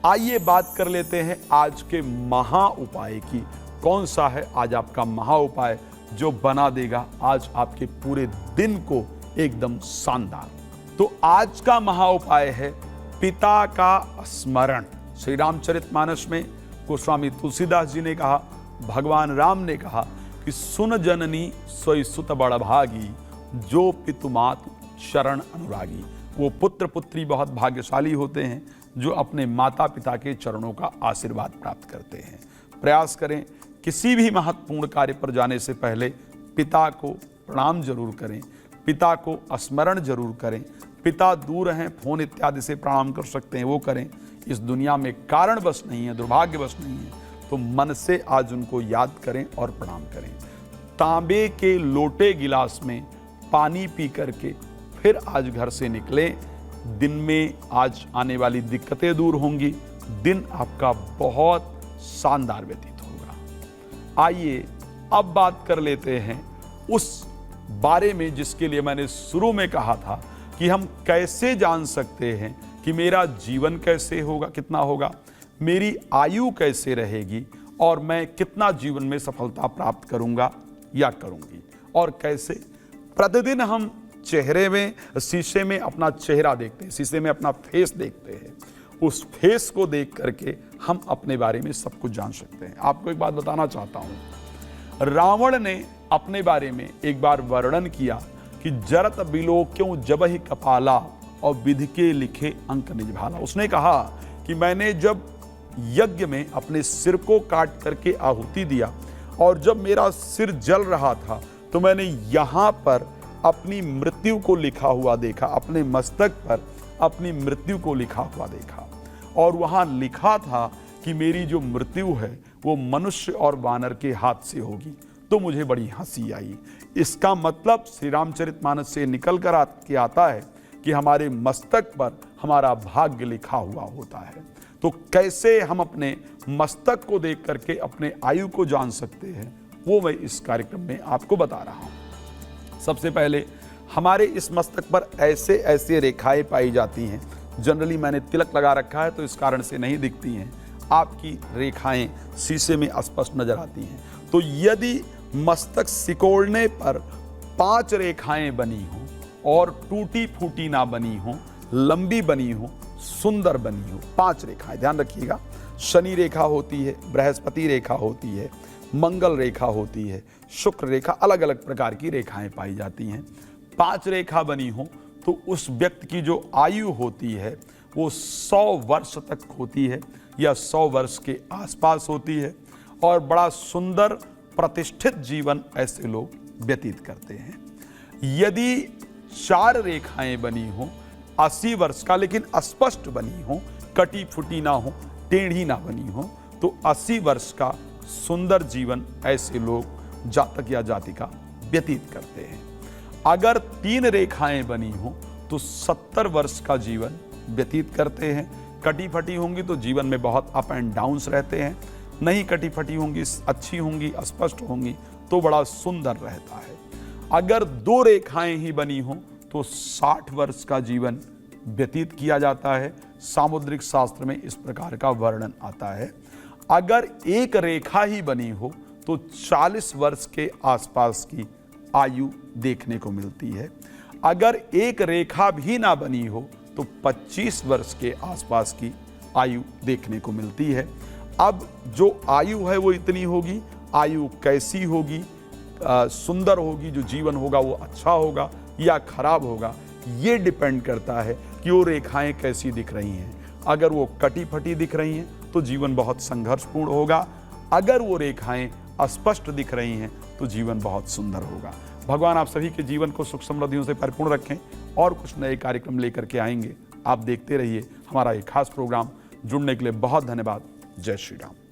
आइए बात कर लेते हैं आज के महा उपाय की। कौन सा है आज आपका महा उपाय जो बना देगा आज आपके पूरे दिन को एकदम शानदार। तो आज का महा उपाय है पिता का स्मरण। श्री रामचरितमानस में गोस्वामी तुलसीदास जी ने कहा, भगवान राम ने कहा कि सुन जननी सोई सुत बड़भागी, जो पितुमातु शरण अनुरागी। वो पुत्र पुत्री बहुत भाग्यशाली होते हैं जो अपने माता पिता के चरणों का आशीर्वाद प्राप्त करते हैं। प्रयास करें किसी भी महत्वपूर्ण कार्य पर जाने से पहले पिता को प्रणाम जरूर करें, पिता को स्मरण जरूर करें। पिता दूर हैं, फोन इत्यादि से प्रणाम कर सकते हैं, वो करें। इस दुनिया में कारणवश नहीं है, दुर्भाग्यवश नहीं है, तो मन से आज उनको याद करें और प्रणाम करें। तांबे के लोटे गिलास में पानी पी करके फिर आज घर से निकलें। दिन में आज आने वाली दिक्कतें दूर होंगी, दिन आपका बहुत शानदार व्यतीत होगा। आइए अब बात कर लेते हैं उस बारे में जिसके लिए मैंने शुरू में कहा था कि हम कैसे जान सकते हैं कि मेरा जीवन कैसे होगा, कितना होगा, मेरी आयु कैसे रहेगी और मैं कितना जीवन में सफलता प्राप्त करूंगा या करूंगी। और कैसे प्रतिदिन हम चेहरे में, शीशे में अपना चेहरा देखते हैं, शीशे में अपना फेस देखते हैं। उस फेस को देख करके हम अपने बारे में सब कुछ जान सकते हैं। आपको एक बात बताना चाहता हूं, रावण ने अपने बारे में एक बार वर्णन किया कि जरत बिलोक्यों जबहि कपाला और विधि के लिखे अंक निज भाला। उसने कहा कि मैंने जब यज्ञ में अपने सिर को काट करके आहुति दिया और जब मेरा सिर जल रहा था तो मैंने यहाँ पर अपनी मृत्यु को लिखा हुआ देखा, अपने मस्तक पर अपनी मृत्यु को लिखा हुआ देखा। और वहाँ लिखा था कि मेरी जो मृत्यु है वो मनुष्य और वानर के हाथ से होगी। तो मुझे बड़ी हंसी आई। इसका मतलब श्री रामचरितमानस से निकल कर आता है कि हमारे मस्तक पर हमारा भाग्य लिखा हुआ होता है। तो कैसे हम अपने मस्तक को देख करके अपने आयु को जान सकते हैं, वो मैं इस कार्यक्रम में आपको बता रहा हूं। सबसे पहले हमारे इस मस्तक पर ऐसे ऐसे रेखाएं पाई जाती हैं। जनरली मैंने तिलक लगा रखा है तो इस कारण से नहीं दिखती हैं। आपकी रेखाएं शीशे में स्पष्ट नजर आती हैं। तो यदि मस्तक सिकोड़ने पर 5 रेखाएं बनी हों और टूटी फूटी ना बनी हो, लंबी बनी हो, सुंदर बनी हो, 5 रेखाएं, ध्यान रखिएगा। शनि रेखा होती है, बृहस्पति रेखा होती है, मंगल रेखा होती है, शुक्र रेखा, अलग अलग प्रकार की रेखाएं पाई जाती हैं। 5 रेखा बनी हो तो उस व्यक्ति की जो आयु होती है वो 100 वर्ष तक होती है या 100 वर्ष के आसपास होती है और बड़ा सुंदर प्रतिष्ठित जीवन ऐसे लोग व्यतीत करते हैं। यदि 4 रेखाएं बनी हो 80 वर्ष का, लेकिन स्पष्ट बनी हो, कटी फुटी ना हो, टेढ़ी ना बनी हो, तो 80 वर्ष का सुंदर जीवन ऐसे लोग जातक या जातिका व्यतीत करते हैं। अगर 3 रेखाएं बनी हो तो 70 वर्ष का जीवन व्यतीत करते हैं। कटी फटी होंगी तो जीवन में बहुत अप एंड डाउन्स रहते हैं, नहीं कटी फटी होंगी, अच्छी होंगी, स्पष्ट होंगी तो बड़ा सुंदर रहता है। अगर 2 रेखाएं ही बनी हो तो 60 वर्ष का जीवन व्यतीत किया जाता है। सामुद्रिक शास्त्र में इस प्रकार का वर्णन आता है। अगर 1 रेखा ही बनी हो तो 40 वर्ष के आसपास की आयु देखने को मिलती है। अगर 1 रेखा भी ना बनी हो तो 25 वर्ष के आसपास की आयु देखने को मिलती है। अब जो आयु है वो इतनी होगी, आयु कैसी होगी, सुंदर होगी, जो जीवन होगा वो अच्छा होगा या खराब होगा, ये डिपेंड करता है कि वो रेखाएं कैसी दिख रही हैं। अगर वो कटी फटी दिख रही हैं तो जीवन बहुत संघर्षपूर्ण होगा। अगर वो रेखाएं अस्पष्ट दिख रही हैं तो जीवन बहुत सुंदर होगा। भगवान आप सभी के जीवन को सुख समृद्धियों से परिपूर्ण रखें और कुछ नए कार्यक्रम लेकर के आएंगे। आप देखते रहिए हमारा एक खास प्रोग्राम। जुड़ने के लिए बहुत धन्यवाद। जय श्री राम।